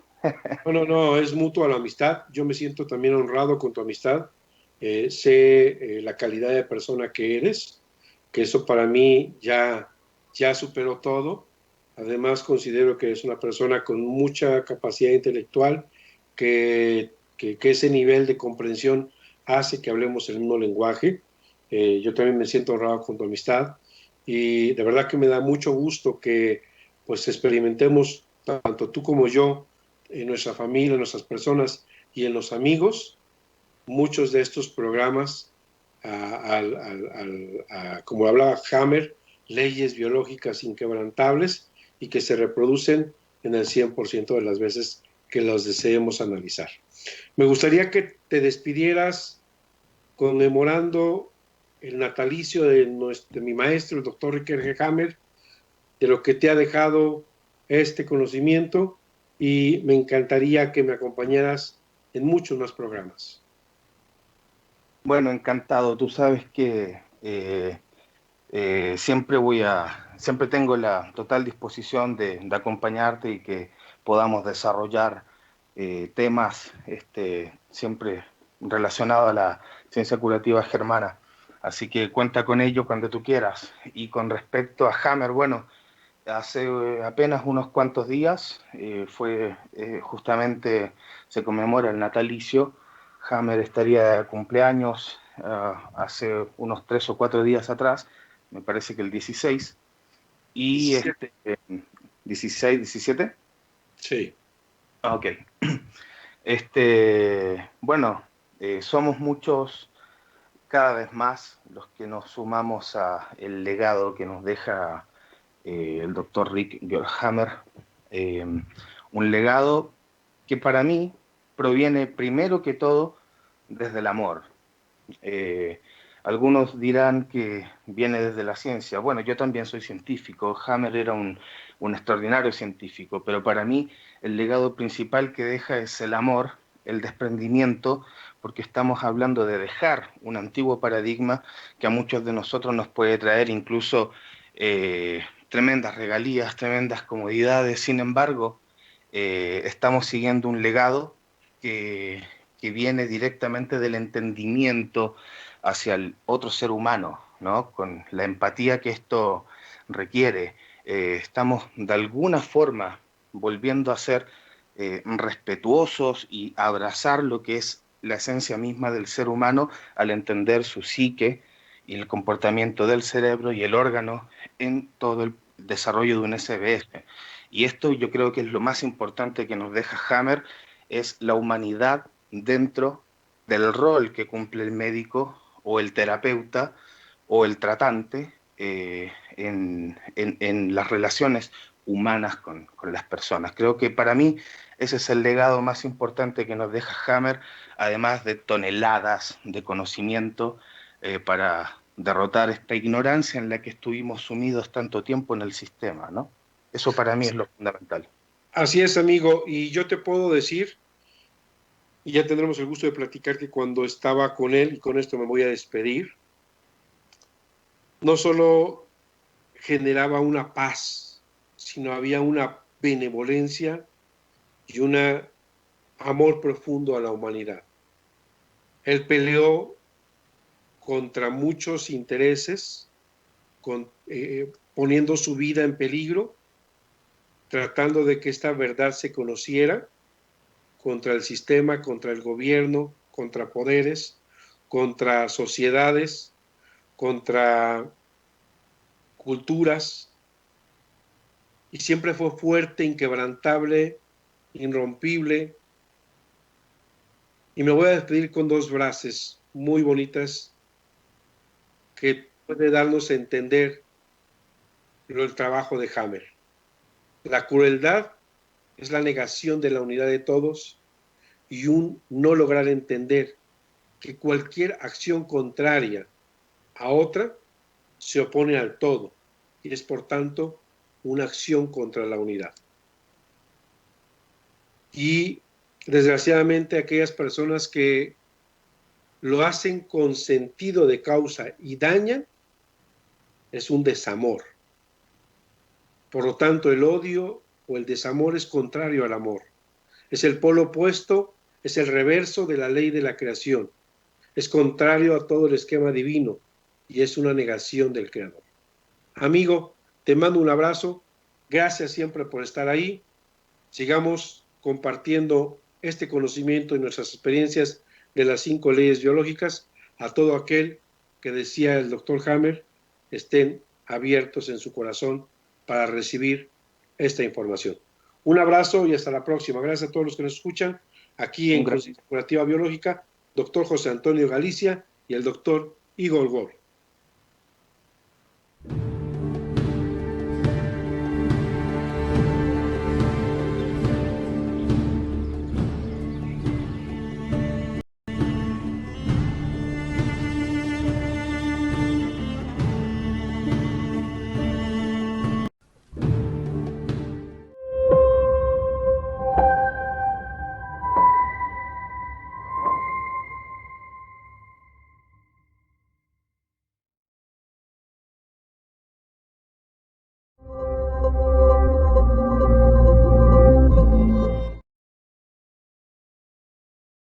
No, no, no, es mutua la amistad. Yo me siento también honrado con tu amistad. Sé la calidad de persona que eres, que eso para mí ya superó todo. Además, considero que es una persona con mucha capacidad intelectual, que ese nivel de comprensión hace que hablemos el mismo lenguaje. Yo también me siento honrado con tu amistad y de verdad que me da mucho gusto que pues experimentemos tanto tú como yo en nuestra familia, en nuestras personas y en los amigos, muchos de estos programas, como hablaba Hammer, leyes biológicas inquebrantables y que se reproducen en el 100% de las veces que los deseemos analizar. Me gustaría que te despidieras conmemorando el natalicio de mi maestro, el doctor Ricker G. Hammer, de lo que te ha dejado este conocimiento y me encantaría que me acompañaras en muchos más programas. Bueno, encantado. Tú sabes que siempre tengo la total disposición de acompañarte y que podamos desarrollar temas siempre relacionados a la ciencia curativa germana. Así que cuenta con ello cuando tú quieras. Y con respecto a Hammer, bueno, hace apenas unos cuantos días justamente se conmemora el natalicio. Hammer estaría de cumpleaños hace unos 3 o 4 días atrás, me parece que el 16, y 17. 16, 17. Sí. Ok. Bueno, somos muchos cada vez más los que nos sumamos a el legado que nos deja el doctor Rick Hammer, un legado que para mí proviene primero que todo desde el amor. Eh, Algunos dirán que viene desde la ciencia. Bueno, yo también soy científico. Hammer era un extraordinario científico, pero para mí el legado principal que deja es el amor, el desprendimiento, porque estamos hablando de dejar un antiguo paradigma que a muchos de nosotros nos puede traer incluso tremendas regalías, tremendas comodidades. Sin embargo, estamos siguiendo un legado que, que viene directamente del entendimiento hacia el otro ser humano, ¿no? Con la empatía que esto requiere. Estamos de alguna forma volviendo a ser respetuosos y abrazar lo que es la esencia misma del ser humano al entender su psique y el comportamiento del cerebro y el órgano en todo el desarrollo de un SBS. Y esto yo creo que es lo más importante que nos deja Hammer, es la humanidad dentro del rol que cumple el médico o el terapeuta o el tratante en las relaciones humanas con las personas. Creo que para mí ese es el legado más importante que nos deja Hammer, además de toneladas de conocimiento para derrotar esta ignorancia en la que estuvimos sumidos tanto tiempo en el sistema, ¿no? Eso para mí es lo fundamental. Así es, amigo, y yo te puedo decir, y ya tendremos el gusto de platicar, que cuando estaba con él, y con esto me voy a despedir, no solo generaba una paz, sino había una benevolencia y un amor profundo a la humanidad. Él peleó contra muchos intereses, poniendo su vida en peligro, tratando de que esta verdad se conociera, contra el sistema, contra el gobierno, contra poderes, contra sociedades, contra culturas, y siempre fue fuerte, inquebrantable, irrompible. Y me voy a despedir con dos frases muy bonitas que puede darnos a entender el trabajo de Hammer. La crueldad es la negación de la unidad de todos y un no lograr entender que cualquier acción contraria a otra se opone al todo y es por tanto una acción contra la unidad. Y desgraciadamente aquellas personas que lo hacen con sentido de causa y dañan, es un desamor. Por lo tanto, el odio o el desamor es contrario al amor. Es el polo opuesto, es el reverso de la ley de la creación. Es contrario a todo el esquema divino y es una negación del Creador. Amigo, te mando un abrazo. Gracias siempre por estar ahí. Sigamos compartiendo este conocimiento y nuestras experiencias de las 5 leyes biológicas a todo aquel que decía el doctor Hammer, estén abiertos en su corazón para recibir esta información. Un abrazo y hasta la próxima. Gracias a todos los que nos escuchan aquí en Conciencia Curativa Biológica, doctor José Antonio Galicia y el doctor Igor Gor.